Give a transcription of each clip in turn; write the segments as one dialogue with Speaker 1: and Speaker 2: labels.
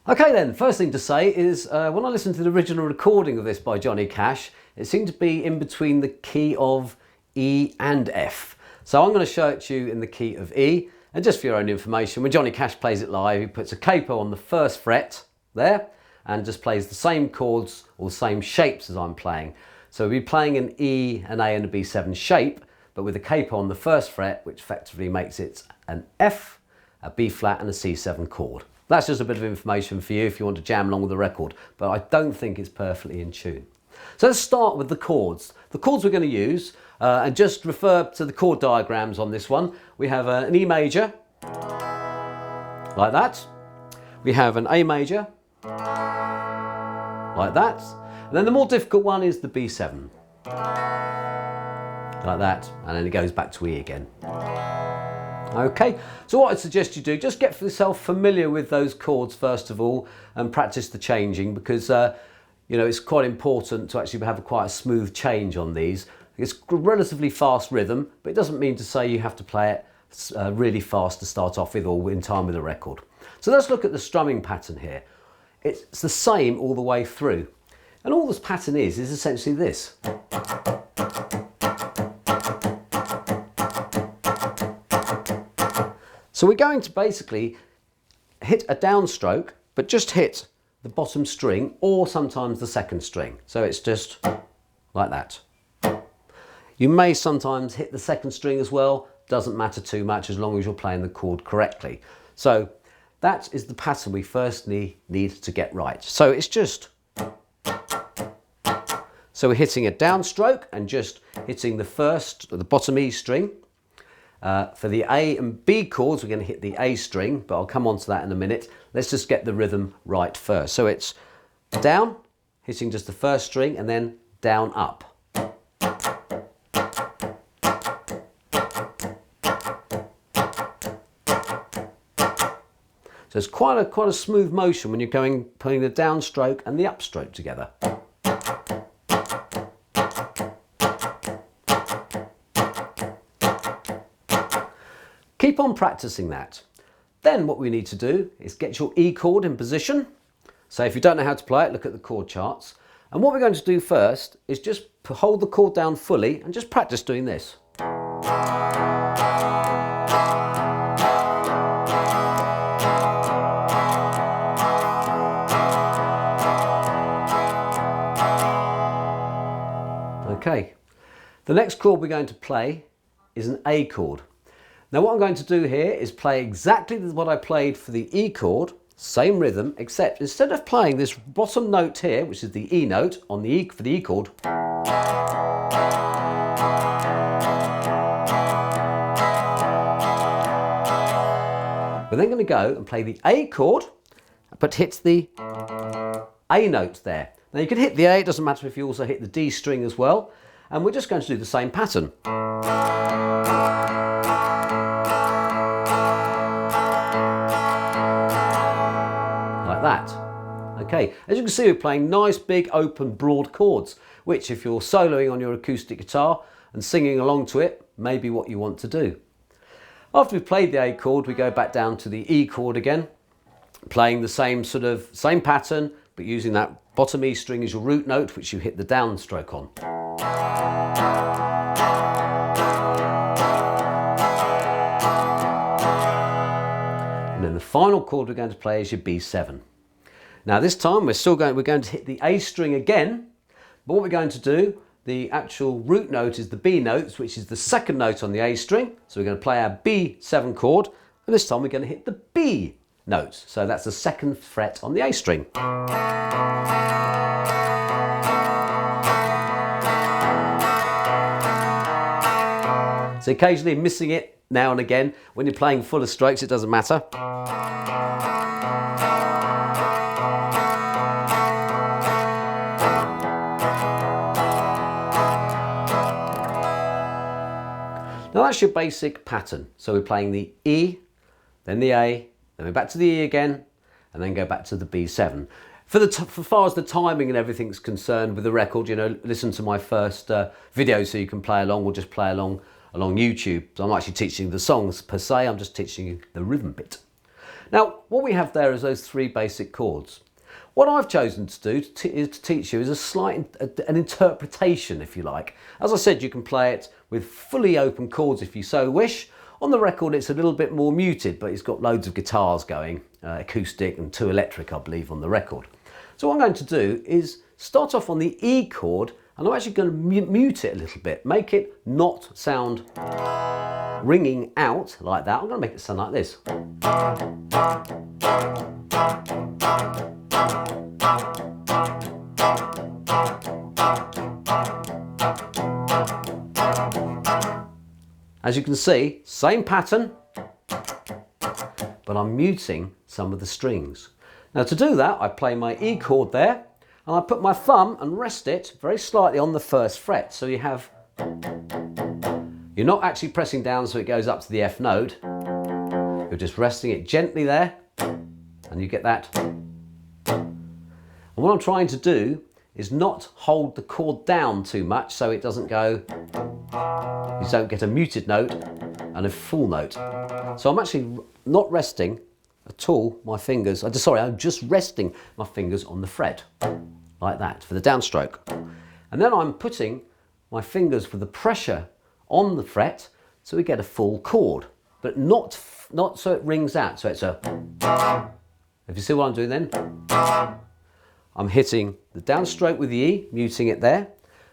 Speaker 1: Okay then, first thing to say is when I listened to the original recording of this by Johnny Cash, it seemed to be in between the key of E and F. So I'm going to show it to you in the key of E, and just for your own information, when Johnny Cash plays it live, he puts a capo on the first fret there and just plays the same chords or the same shapes as I'm playing. So we'll be playing an E, an A and a B7 shape, but with a capo on the first fret, which effectively makes it an F, a B flat and a C7 chord. That's just a bit of information for you if you want to jam along with the record, but I don't think it's perfectly in tune. So let's start with the chords. The chords we're going to use, and just refer to the chord diagrams on this one. We have an E major, like that. We have an A major, like that. And then the more difficult one is the B7, like that, and then it goes back to E again. Okay, so what I'd suggest you do, just get yourself familiar with those chords first of all and practice the changing, because you know, it's quite important to actually have quite a smooth change on these. It's a relatively fast rhythm, but it doesn't mean to say you have to play it really fast to start off with or in time with the record. So let's look at the strumming pattern here. It's the same all the way through. And all this pattern is essentially this. So we're going to basically hit a downstroke, but just hit the bottom string or sometimes the second string. So it's just like that. You may sometimes hit the second string as well, doesn't matter too much as long as you're playing the chord correctly. So that is the pattern we first need to get right. So it's just, so we're hitting a downstroke and just hitting the bottom E string. For the A and B chords, we're going to hit the A string, but I'll come on to that in a minute. Let's just get the rhythm right first. So it's down, hitting just the first string, and then down, up. So it's quite a smooth motion when you're putting the downstroke and the upstroke together. Keep on practicing that. Then what we need to do is get your E chord in position. So if you don't know how to play it, look at the chord charts. And what we're going to do first is just hold the chord down fully and just practice doing this. Okay, the next chord we're going to play is an A chord. Now what I'm going to do here is play exactly what I played for the E chord, same rhythm, except instead of playing this bottom note here, which is the E note on the E for the E chord, we're then going to go and play the A chord, but hit the A note there. Now you can hit the A, it doesn't matter if you also hit the D string as well, and we're just going to do the same pattern. Like that. Okay, as you can see, we're playing nice big open broad chords, which if you're soloing on your acoustic guitar and singing along to it, may be what you want to do. After we've played the A chord, we go back down to the E chord again, playing the same pattern, but using that bottom E string as your root note, which you hit the downstroke on. And then the final chord we're going to play is your B7. Now this time we're going to hit the A string again, but what we're going to do, the actual root note is the B note, which is the second note on the A string. So we're going to play our B7 chord, and this time we're going to hit the B note. So that's the second fret on the A string. So occasionally missing it now and again. When you're playing fuller strokes, it doesn't matter. Now that's your basic pattern. So we're playing the E, then the A, then we're back to the E again, and then go back to the B7. For far as the timing and everything's concerned with the record, you know, listen to my first video so you can play along, or just play along YouTube. So I'm actually teaching the songs per se, I'm just teaching you the rhythm bit. Now, what we have there is those three basic chords. What I've chosen to do is to teach you is an interpretation, if you like. As I said, you can play it with fully open chords if you so wish. On the record, it's a little bit more muted, but it's got loads of guitars going, acoustic and 2 electric, I believe, on the record. So what I'm going to do is start off on the E chord, and I'm actually going to mute it a little bit, make it not sound ringing out like that. I'm going to make it sound like this. As you can see, same pattern, but I'm muting some of the strings. Now to do that, I play my E chord there, and I put my thumb and rest it very slightly on the first fret. So you have, you're not actually pressing down so it goes up to the F note, you're just resting it gently there, and you get that. And what I'm trying to do is not hold the chord down too much so it doesn't go, you don't get a muted note and a full note. So I'm actually not resting at all my fingers, I'm just resting my fingers on the fret, like that, for the downstroke. And then I'm putting my fingers with the pressure on the fret so we get a full chord, but not so it rings out, so it's a, if you see what I'm doing then, I'm hitting the downstroke with the E, muting it there.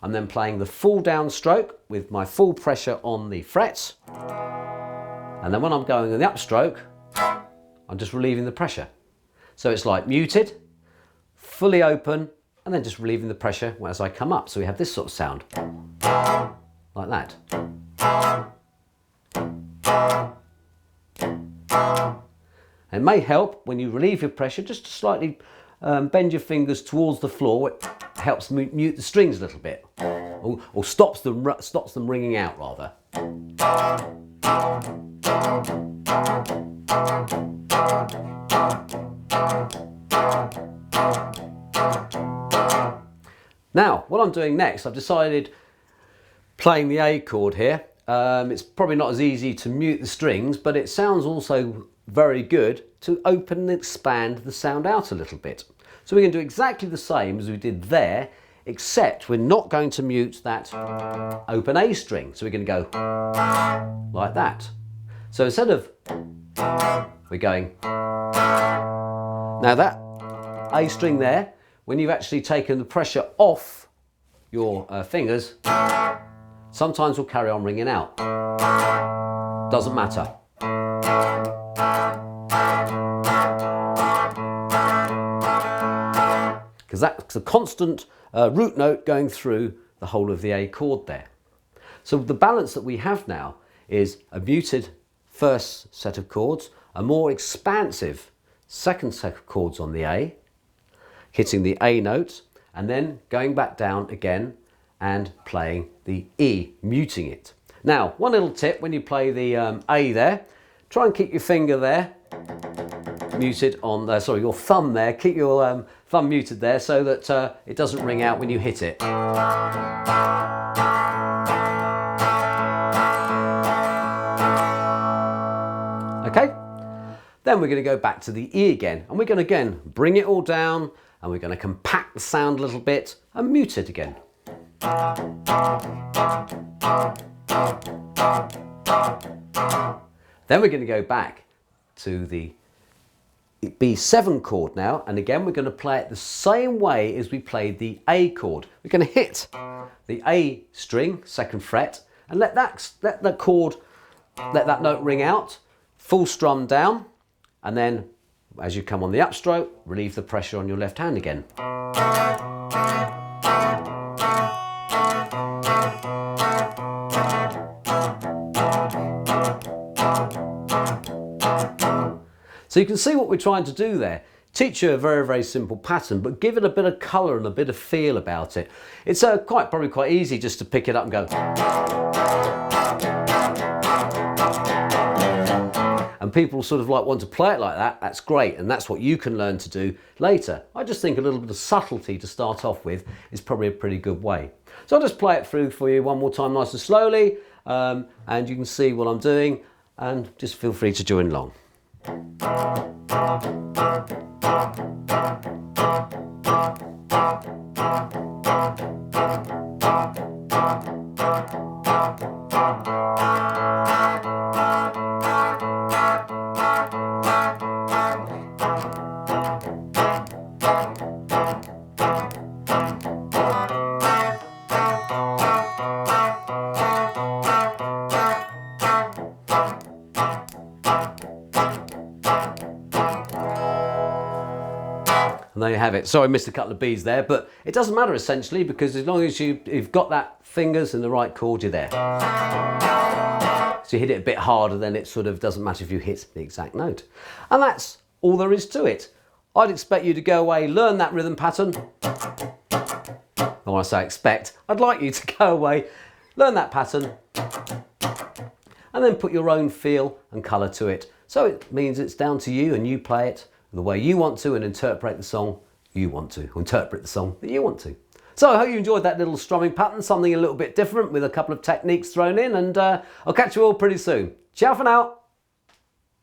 Speaker 1: I'm then playing the full downstroke with my full pressure on the frets. And then when I'm going in the upstroke, I'm just relieving the pressure. So it's like muted, fully open, and then just relieving the pressure as I come up. So we have this sort of sound, like that. It may help when you relieve your pressure just to slightly bend your fingers towards the floor. It helps mute the strings a little bit, or stops them ringing out rather. Now, what I'm doing next, I've decided playing the A chord here. It's probably not as easy to mute the strings, but it sounds also very good to open and expand the sound out a little bit. So we can do exactly the same as we did there, except we're not going to mute that open A string. So we're going to go like that. So instead of, we're going, now that A string there, when you've actually taken the pressure off your fingers, sometimes will carry on ringing out. Doesn't matter. Because that's a constant root note going through the whole of the A chord there. So the balance that we have now is a muted first set of chords, a more expansive second set of chords on the A, hitting the A note, and then going back down again and playing the E, muting it. Now, one little tip when you play the A there, try and keep your finger there muted on there, sorry, your thumb there, keep your thumb muted there so that it doesn't ring out when you hit it. Okay, then we're going to go back to the E again, and we're going to again bring it all down, and we're going to compact the sound a little bit and mute it again. Then we're going to go back to the B7 chord now, and again we're going to play it the same way as we played the A chord. We're going to hit the A string, second fret, and let that note ring out, full strum down, and then as you come on the upstroke, relieve the pressure on your left hand again. So you can see what we're trying to do there. Teach you a very, very simple pattern, but give it a bit of colour and a bit of feel about it. It's probably quite easy just to pick it up and go. And people sort of like want to play it like that. That's great, and that's what you can learn to do later. I just think a little bit of subtlety to start off with is probably a pretty good way. So I'll just play it through for you one more time nice and slowly, and you can see what I'm doing, and just feel free to join along. And there you have it. Sorry, I missed a couple of B's there, but it doesn't matter essentially, because as long as you've got that fingers in the right chord, you're there. So you hit it a bit harder, then it sort of doesn't matter if you hit the exact note. And that's all there is to it. I'd expect you to go away, learn that rhythm pattern. When I say expect, I'd like you to go away, learn that pattern, and then put your own feel and colour to it. So it means it's down to you, and you play it the way you want to and interpret the song you want to, or interpret the song that you want to. So I hope you enjoyed that little strumming pattern, something a little bit different with a couple of techniques thrown in, and I'll catch you all pretty soon. Ciao for now.